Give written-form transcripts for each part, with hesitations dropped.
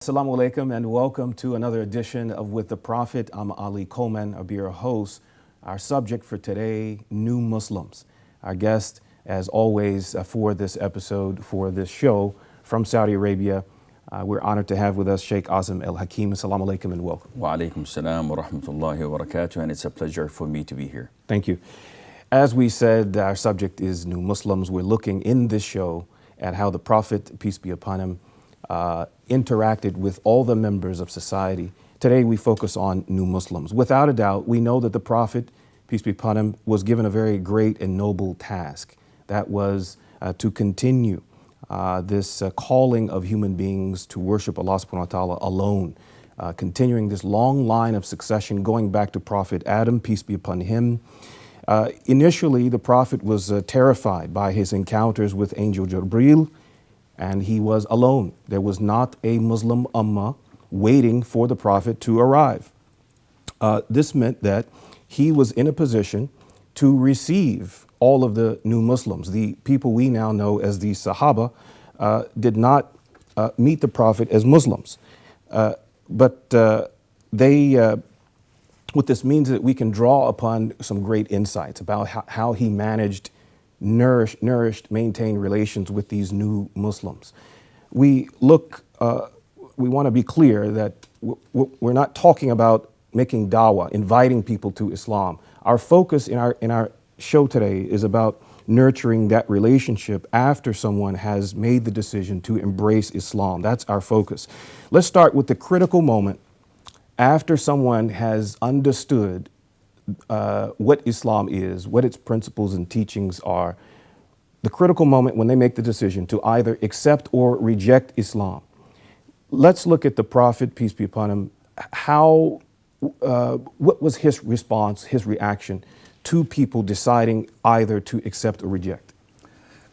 Assalamu alaikum and welcome to another edition of With the Prophet. I'm Ali Coleman, I'll be your host. Our subject for today, new Muslims. Our guest, as always, for this episode, for this show from Saudi Arabia, we're honored to have with us Sheikh Alhakeem. Assalamu alaikum and welcome. Wa alaikum salam wa rahmatullahi wa barakatuh, and it's a pleasure for me to be here. Thank you. As we said, our subject is new Muslims. We're looking in this show at how the Prophet, peace be upon him, interacted with all the members of society. Today we focus on new Muslims. Without a doubt, we know that the Prophet, peace be upon him, was given a very great and noble task. That was to continue this calling of human beings to worship Allah subhanahu wa ta'ala alone, continuing this long line of succession going back to Prophet Adam, peace be upon him. Initially, the Prophet was terrified by his encounters with Angel Jibreel, and he was alone. There was not a Muslim ummah waiting for the Prophet to arrive. This meant that he was in a position to receive all of the new Muslims. The people we now know as the Sahaba did not meet the Prophet as Muslims. But what this means is that we can draw upon some great insights about how he managed nourished, maintained relations with these new Muslims. We want to be clear that we're not talking about making dawah, inviting people to Islam. Our focus in our show today is about nurturing that relationship after someone has made the decision to embrace Islam. That's our focus. Let's start with the critical moment after someone has understood what Islam is, what its principles and teachings are, the critical moment when they make the decision to either accept or reject Islam. Let's look at the Prophet, peace be upon him, what was his response, his reaction to people deciding either to accept or reject?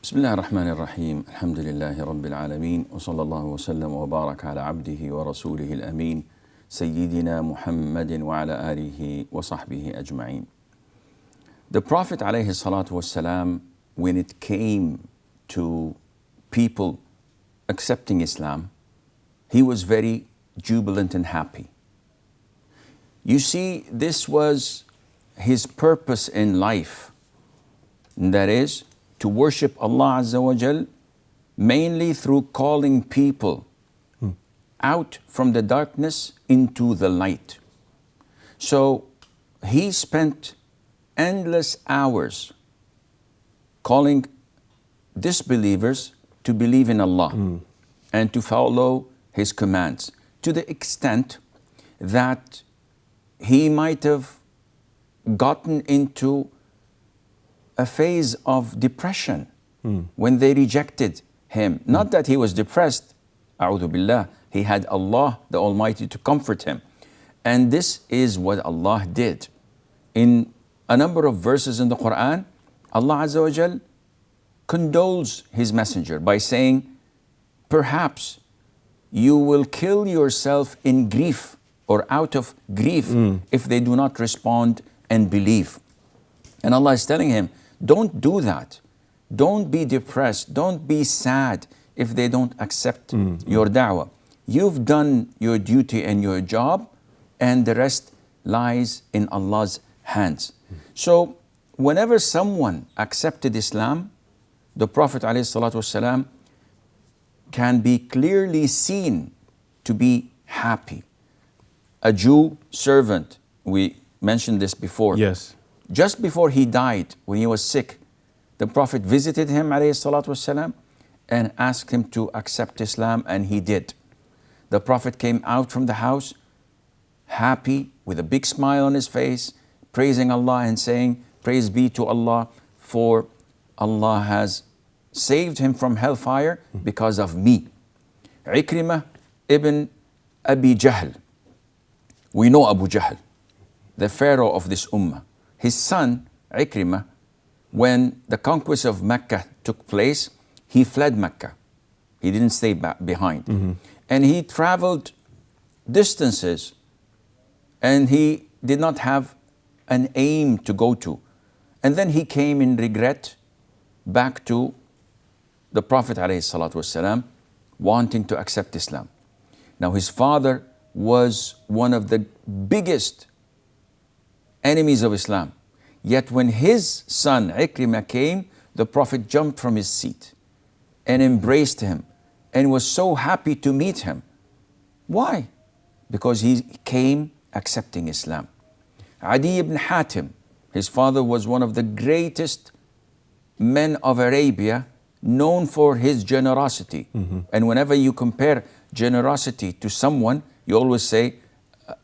Bismillah ar-Rahman ar-Rahim, alhamdulillahi rabbil alameen, wa sallallahu wa sallam wa baraka ala abdihi wa rasulihi al-ameen, Sayyidina Muhammadin wa ala alihi wa sahbihi ajma'in. The Prophet alayhi salatu was salam, when it came to people accepting Islam, he was very jubilant and happy. You see, this was his purpose in life, and that is to worship Allah Azza wa Jal mainly through calling people out from the darkness into the light. So he spent endless hours calling disbelievers to believe in Allah and to follow his commands, to the extent that he might have gotten into a phase of depression when they rejected him. Not that he was depressed, a'udhu billah. He had Allah, the Almighty, to comfort him. And this is what Allah did. In a number of verses in the Quran, Allah Azza wa Jal condoles his messenger by saying, perhaps you will kill yourself in grief or out of grief if they do not respond and believe. And Allah is telling him, don't do that. Don't be depressed. Don't be sad if they don't accept your da'wah. You've done your duty and your job, and the rest lies in Allah's hands. So whenever someone accepted Islam, the Prophet ﷺ can be clearly seen to be happy. A Jew servant, we mentioned this before. Yes. Just before he died, when he was sick, the Prophet visited him ﷺ and asked him to accept Islam, and he did. The Prophet came out from the house happy, with a big smile on his face, praising Allah and saying, praise be to Allah, for Allah has saved him from hellfire because of me. Ikrimah ibn Abi Jahl. We know Abu Jahl, the pharaoh of this ummah. His son, Ikrimah, when the conquest of Mecca took place, he fled Mecca. He didn't stay behind. And he traveled distances, and he did not have an aim to go to. And then he came in regret back to the Prophet ﷺ, wanting to accept Islam. Now his father was one of the biggest enemies of Islam. Yet when his son Ikrimah came, the Prophet jumped from his seat and embraced him and was so happy to meet him. Why? Because he came accepting Islam. Adi ibn Hatim, his father was one of the greatest men of Arabia, known for his generosity. And whenever you compare generosity to someone, you always say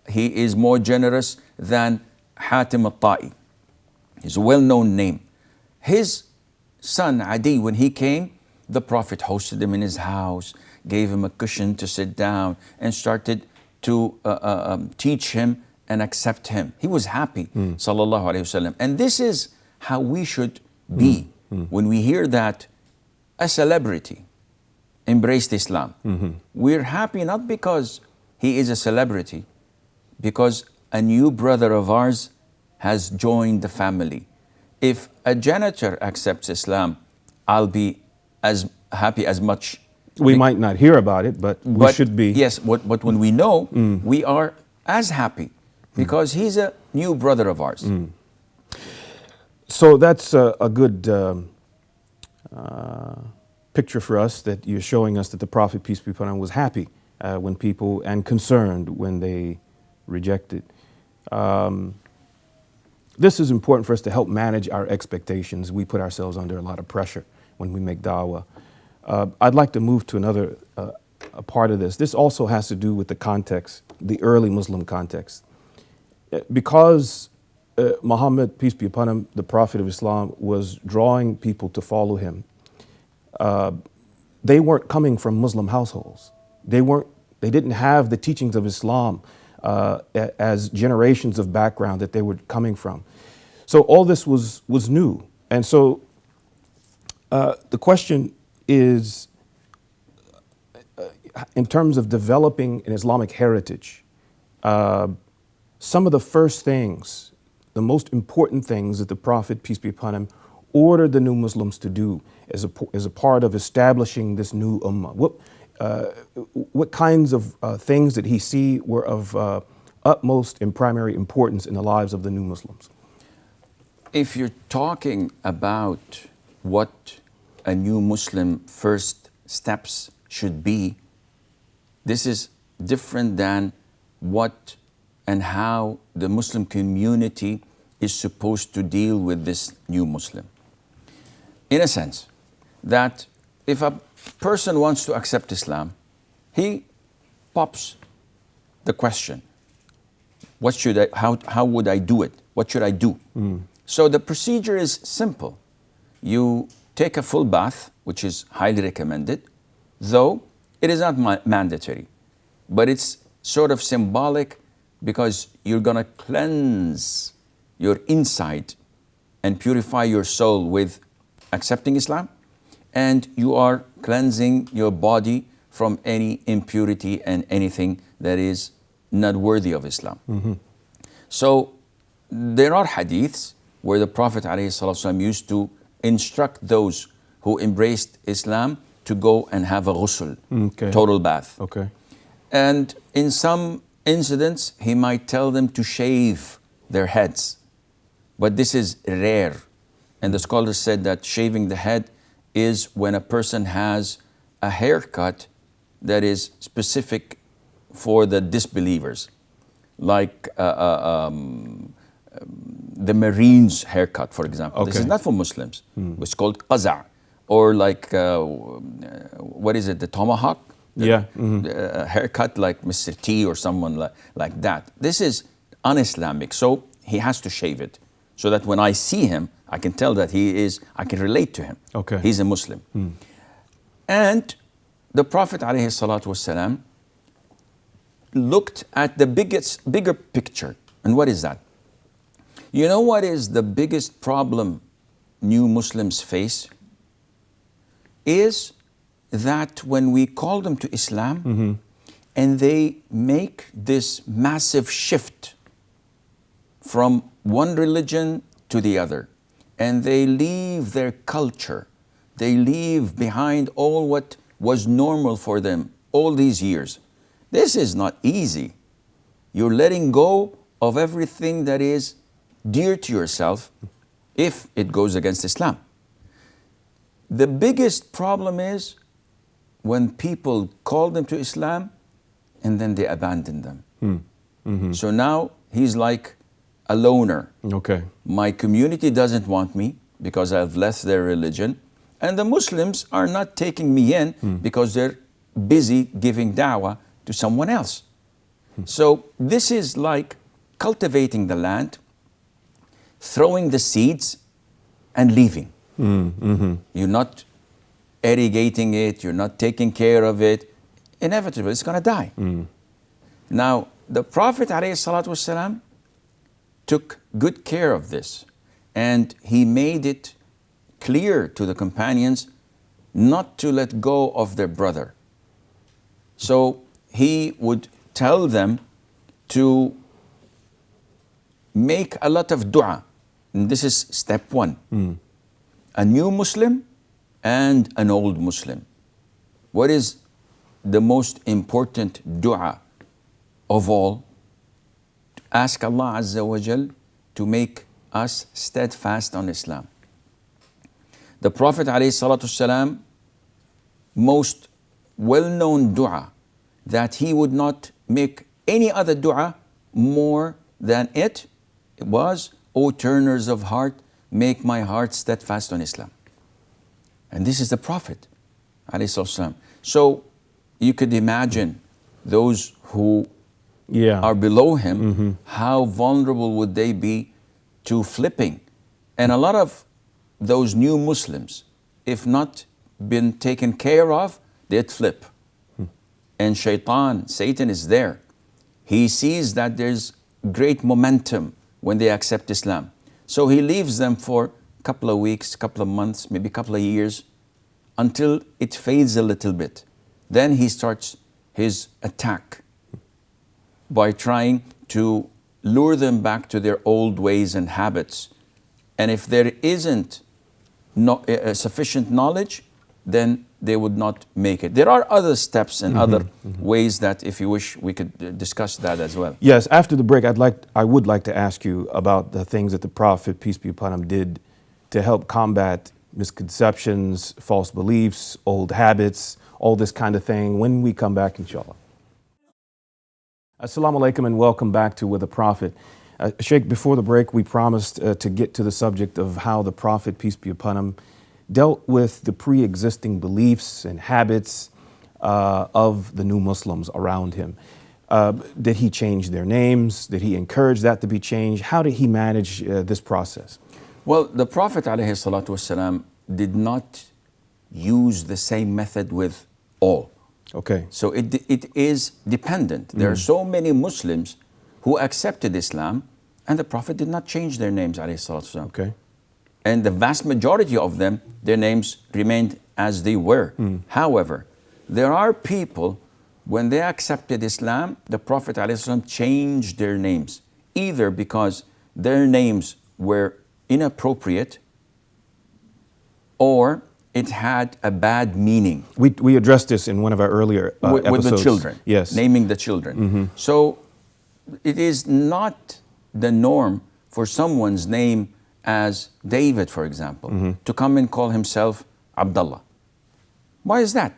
he is more generous than Hatim al-Ta'i. He's a well-known name. His son Adi, when he came, the Prophet hosted him in his house, gave him a cushion to sit down, and started to teach him and accept him. He was happy, sallallahu alayhi wasallam. And this is how we should be when we hear that a celebrity embraced Islam. We're happy not because he is a celebrity, because a new brother of ours has joined the family. If a janitor accepts Islam, I'll be as happy as much. We might not hear about it, but we should be. Yes, but when we know, we are as happy because he's a new brother of ours. So that's a good picture for us, that you're showing us that the Prophet, peace be upon him, was happy when people, and concerned when they rejected. This is important for us to help manage our expectations. We put ourselves under a lot of pressure when we make da'wah. I'd like to move to another a part of this. This also has to do with the context, the early Muslim context. Because Muhammad, peace be upon him, the Prophet of Islam, was drawing people to follow him, they weren't coming from Muslim households. They didn't have the teachings of Islam as generations of background that they were coming from. So all this was new. And so the question is, in terms of developing an Islamic heritage, some of the first things, the most important things that the Prophet, peace be upon him, ordered the new Muslims to do as a part of establishing this new ummah. What kinds of things did he see were of utmost and primary importance in the lives of the new Muslims? If you're talking about what a new Muslim first steps should be, this is different than what and how the Muslim community is supposed to deal with this new Muslim. In a sense, that if a person wants to accept Islam, he pops the question, what should I, how would I do it? What should I do? So the procedure is simple. You take a full bath, which is highly recommended, though it is not mandatory, but it's sort of symbolic because you're going to cleanse your inside and purify your soul with accepting Islam, and you are cleansing your body from any impurity and anything that is not worthy of Islam. So there are hadiths where the Prophet ﷺ used to instruct those who embraced Islam to go and have a ghusl, total bath. And in some incidents, he might tell them to shave their heads. But this is rare. And the scholars said that shaving the head is when a person has a haircut that is specific for the disbelievers, like the Marines haircut, for example. This is not for Muslims. It's called qaza', or like, what is it, the tomahawk? Haircut like Mr. T or someone like that. This is un-Islamic, so he has to shave it, so that when I see him, I can tell that I can relate to him. He's a Muslim. And the Prophet ﷺ looked at the bigger picture. And what is that? You know what is the biggest problem new Muslims face? Is that when we call them to Islam and they make this massive shift from one religion to the other, and they leave their culture, they leave behind all what was normal for them all these years, This is not easy. You're letting go of everything that is dear to yourself if it goes against Islam. The biggest problem is when people call them to Islam and then they abandon them. So now he's like a loner. Okay. My community doesn't want me because I've left their religion, and the Muslims are not taking me in because they're busy giving da'wah to someone else. So this is like cultivating the land, throwing the seeds, and leaving. You're not irrigating it, you're not taking care of it. Inevitably, it's going to die. Now, the Prophet ﷺ took good care of this, and he made it clear to the companions not to let go of their brother. So he would tell them to make a lot of dua. And this is step one. A new Muslim and an old Muslim. What is the most important dua of all? Ask Allah Azza wa Jal to make us steadfast on Islam. The Prophet ﷺ, most well-known dua, that he would not make any other dua more than it was, O turners of heart, make my heart steadfast on Islam. And this is the Prophet ﷺ. So you could imagine those who are below him, how vulnerable would they be to flipping. And a lot of those new Muslims, if not been taken care of, they'd flip. And Satan is there. He sees that there's great momentum when they accept Islam. So he leaves them for a couple of weeks, couple of months, maybe a couple of years, until it fades a little bit. Then he starts his attack by trying to lure them back to their old ways and habits. And if there isn't sufficient knowledge, then they would not make it. There are other steps and other ways that, if you wish, we could discuss that as well. Yes, after the break, I would like to ask you about the things that the Prophet, peace be upon him, did to help combat misconceptions, false beliefs, old habits, all this kind of thing, when we come back, inshallah. Assalamu alaikum and welcome back to With the Prophet. Sheikh, before the break, we promised to get to the subject of how the Prophet, peace be upon him, dealt with the pre-existing beliefs and habits of the new Muslims around him. Did he change their names? Did he encourage that to be changed? How did he manage this process? Well, the Prophet ﷺ did not use the same method with all. Okay. So it is dependent. There are so many Muslims who accepted Islam, and the Prophet did not change their names, ﷺ. Okay. And the vast majority of them, their names remained as they were. However, there are people, when they accepted Islam, the Prophet ﷺ changed their names, either because their names were inappropriate or it had a bad meaning. We addressed this in one of our earlier episodes. With the children, yes. Naming the children. So it is not the norm for someone's name as David, for example, to come and call himself Abdullah. Why is that?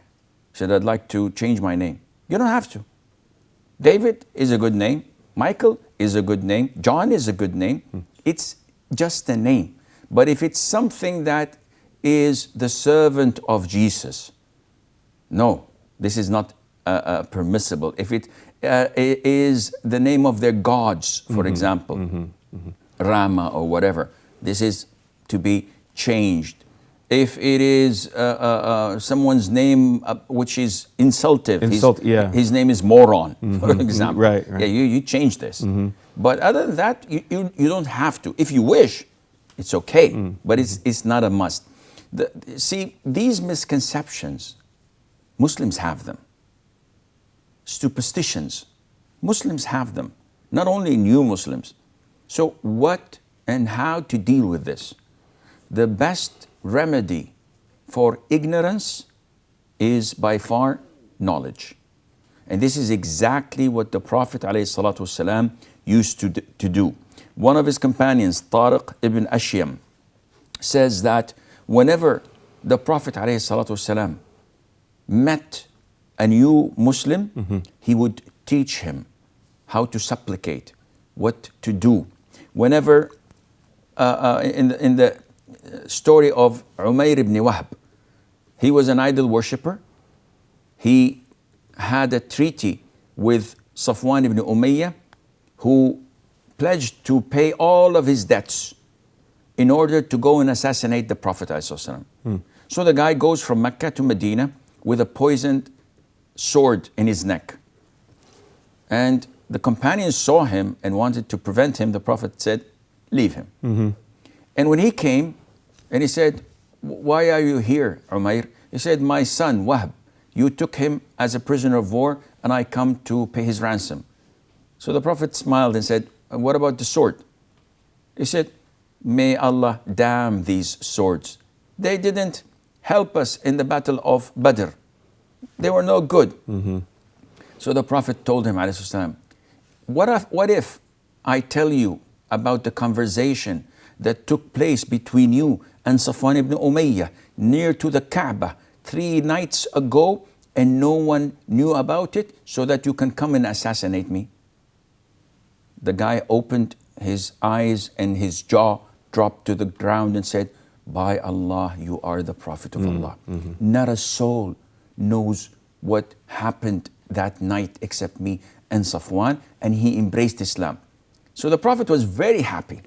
He said, I'd like to change my name. You don't have to. David is a good name. Michael is a good name. John is a good name. It's just a name. But if it's something that is the servant of Jesus, no, this is not permissible. If it is the name of their gods, for example, Rama or whatever, this is to be changed. If it is someone's name which is insultive, his name is moron, for example. Right. Yeah, you change this. But other than that, you don't have to. If you wish, it's okay, but it's not a must. See, these misconceptions, Muslims have them. Superstitions, Muslims have them. Not only new Muslims. So what and how to deal with this? The best remedy for ignorance is by far knowledge. And this is exactly what the Prophet ﷺ used to do. One of his companions, Tariq ibn Ashyam, says that whenever the Prophet ﷺ met a new Muslim, he would teach him how to supplicate, what to do. Whenever, in the story of Umayr ibn Wahb, he was an idol worshipper. He had a treaty with Safwan ibn Umayyah, who pledged to pay all of his debts in order to go and assassinate the Prophet ﷺ. So the guy goes from Mecca to Medina with a poisoned sword in his neck. And the companions saw him and wanted to prevent him. The Prophet said, leave him. And when he came and he said, why are you here, Umayr? He said, my son, Wahb, you took him as a prisoner of war and I come to pay his ransom. So the Prophet smiled and said, what about the sword? He said, may Allah damn these swords. They didn't help us in the battle of Badr. They were no good. So the Prophet told him, ﷺ, what if I tell you about the conversation that took place between you and Safwan ibn Umayyah near to the Kaaba 3 nights ago, and no one knew about it, so that you can come and assassinate me? The guy opened his eyes and his jaw dropped to the ground and said, by Allah, you are the Prophet of Allah. Not a soul knows what happened that night except me and Safwan, and he embraced Islam. So the Prophet was very happy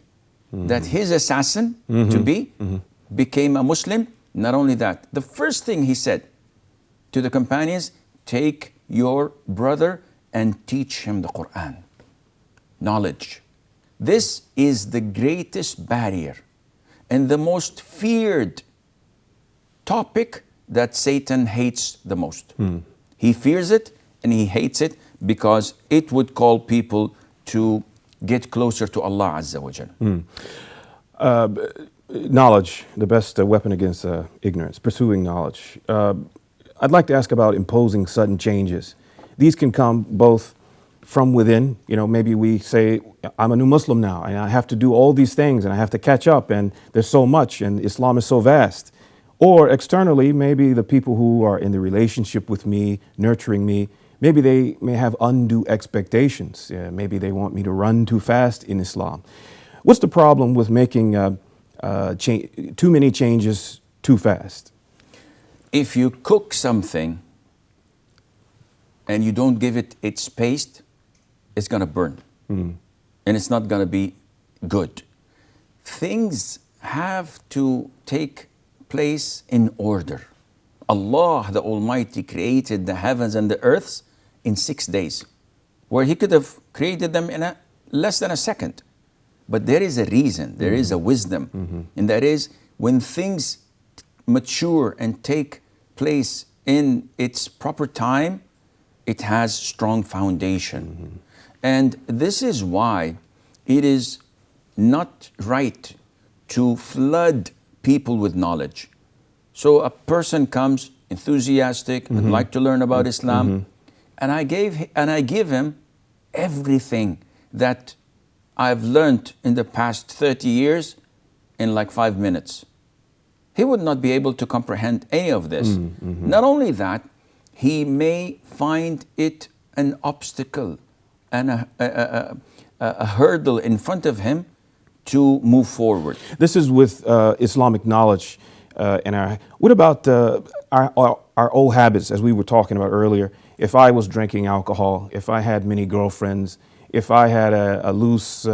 that his assassin to be became a Muslim. Not only that, the first thing he said to the companions, take your brother and teach him the Quran. Knowledge. This is the greatest barrier and the most feared topic that Satan hates the most. He fears it and he hates it because it would call people to get closer to Allah Azza wa Jal. Knowledge, the best weapon against ignorance, pursuing knowledge. I'd like to ask about imposing sudden changes. These can come both from within. You know, maybe we say, I'm a new Muslim now and I have to do all these things and I have to catch up and there's so much and Islam is so vast. Or externally, maybe the people who are in the relationship with me, nurturing me, maybe they may have undue expectations. Maybe they want me to run too fast in Islam. What's the problem with making too many changes too fast? If you cook something and you don't give it its paste, it's going to burn. And it's not going to be good. Things have to take place in order. Allah, the Almighty, created the heavens and the earths in 6 days, where He could have created them in less than a second. But there is a reason, there is a wisdom, and that is when things mature and take place in its proper time, it has strong foundation. And this is why it is not right to flood people with knowledge. So a person comes enthusiastic, would like to learn about Islam, and I give him everything that I've learned in the past 30 years in like 5 minutes. He would not be able to comprehend any of this. Not only that, he may find it an obstacle and a hurdle in front of him to move forward. This is with Islamic knowledge. What about our old habits, as we were talking about earlier? If I was drinking alcohol, if I had many girlfriends, if I had a loose,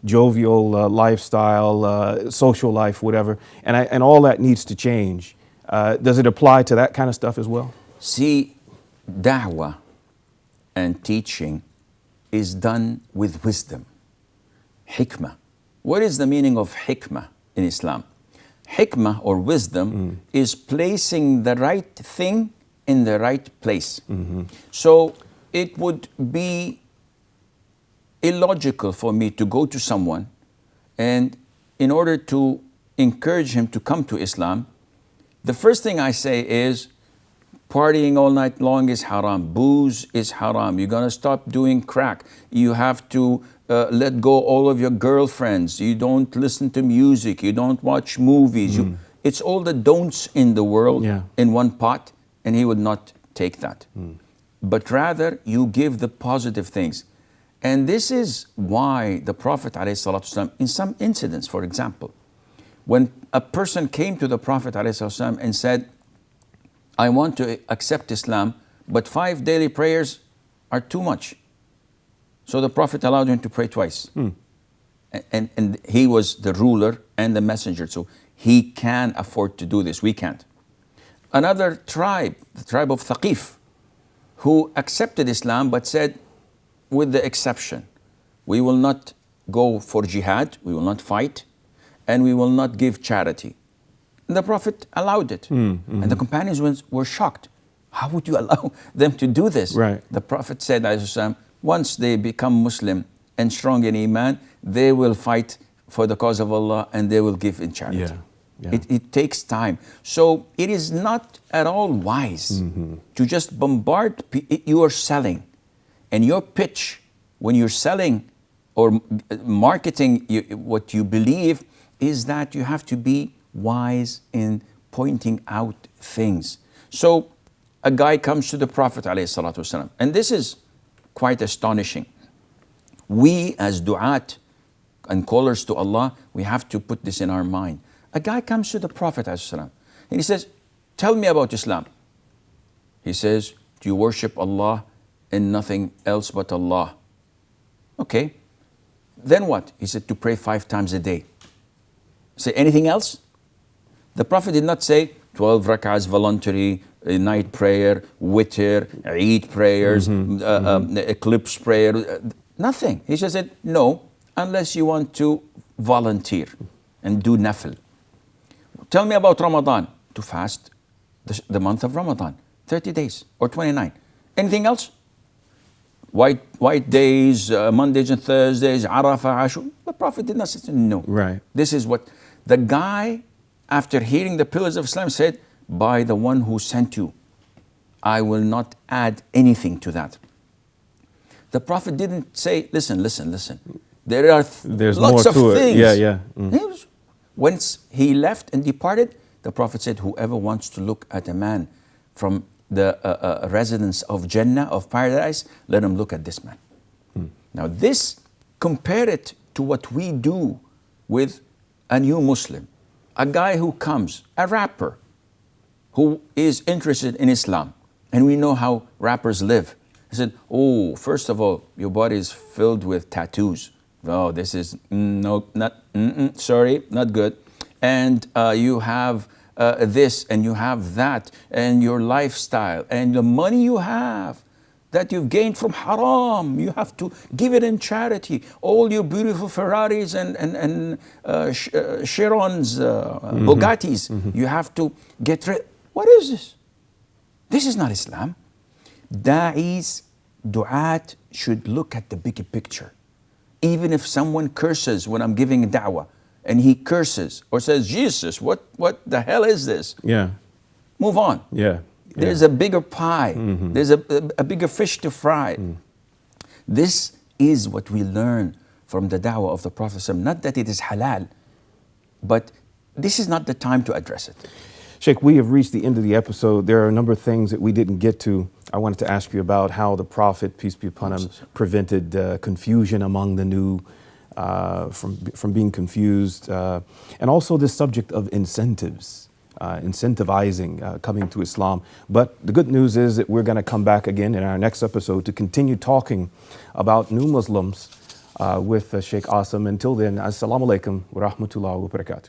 jovial lifestyle, social life, whatever, and all that needs to change, does it apply to that kind of stuff as well? See, da'wah and teaching is done with wisdom, hikmah. What is the meaning of hikmah in Islam? Hikmah or wisdom is placing the right thing in the right place. So it would be illogical for me to go to someone and in order to encourage him to come to Islam, the first thing I say is, Partying all night long is haram. Booze is haram. You're going to stop doing crack. You have to let go all of your girlfriends. You don't listen to music. You don't watch movies. It's all the don'ts in the world in one pot, and he would not take that. But rather, you give the positive things. And this is why the Prophet ﷺ, in some incidents, for example, when a person came to the Prophet ﷺ and said, I want to accept Islam, but 5 daily prayers are too much. So the Prophet allowed him to pray twice. And he was the ruler and the messenger, so he can afford to do this. We can't. Another tribe, the tribe of Thaqif, who accepted Islam but said, with the exception, we will not go for jihad, we will not fight, and we will not give charity. And the Prophet allowed it. And the companions were shocked. How would you allow them to do this? Right. The Prophet said, once they become Muslim and strong in Iman, they will fight for the cause of Allah and they will give in charity. It takes time. So it is not at all wise to just bombard. You are selling. And your pitch, when you're selling or marketing what you believe, is that you have to be wise in pointing out things. So a guy comes to the Prophet ﷺ, and this is quite astonishing. We as du'at and callers to Allah, we have to put this in our mind. A guy comes to the Prophet ﷺ, and he says, tell me about Islam. He says, do you worship Allah and nothing else but Allah? Okay. Then what? He said, to pray 5 times a day. Say anything else? The Prophet did not say 12 rak'ahs voluntary, night prayer, witr, Eid prayers, eclipse prayer, nothing. He just said, no, unless you want to volunteer and do nafil. Tell me about Ramadan, to fast the month of Ramadan, 30 days or 29. Anything else? White days, Mondays and Thursdays, Arafah, Ashur. The Prophet did not say no. Right. This is what the guy, after hearing the pillars of Islam, said, by the one who sent you, I will not add anything to that. The Prophet didn't say, listen. There are lots of things. Once he left and departed, the Prophet said, whoever wants to look at a man from the residence of Jannah, of paradise, let him look at this man. Now this, compare it to what we do with a new Muslim, a guy who comes, a rapper, who is interested in Islam, and we know how rappers live. He said, oh, first of all, your body is filled with tattoos. Oh, this is, sorry, not good. And you have this and you have that, and your lifestyle and the money you have that you've gained from haram, you have to give it in charity. All your beautiful Ferraris and Chirons, Bugattis, you have to get rid. What is this? This is not Islam. Da'is, du'at should look at the bigger picture. Even if someone curses when I'm giving a da'wah, and he curses or says, Jesus, what the hell is this? Move on. There's a bigger pie. There's a bigger fish to fry. This is what we learn from the da'wah of the Prophet. Not that it is halal, but this is not the time to address it. Sheikh, we have reached the end of the episode. There are a number of things that we didn't get to. I wanted to ask you about how the Prophet, peace be upon him, prevented confusion among the new, from being confused, and also this subject of incentives, incentivizing coming to Islam. But the good news is that we're going to come back again in our next episode to continue talking about new Muslims with Sheikh Assim. Until then, Assalamu alaikum wa rahmatullahi wa barakatuh.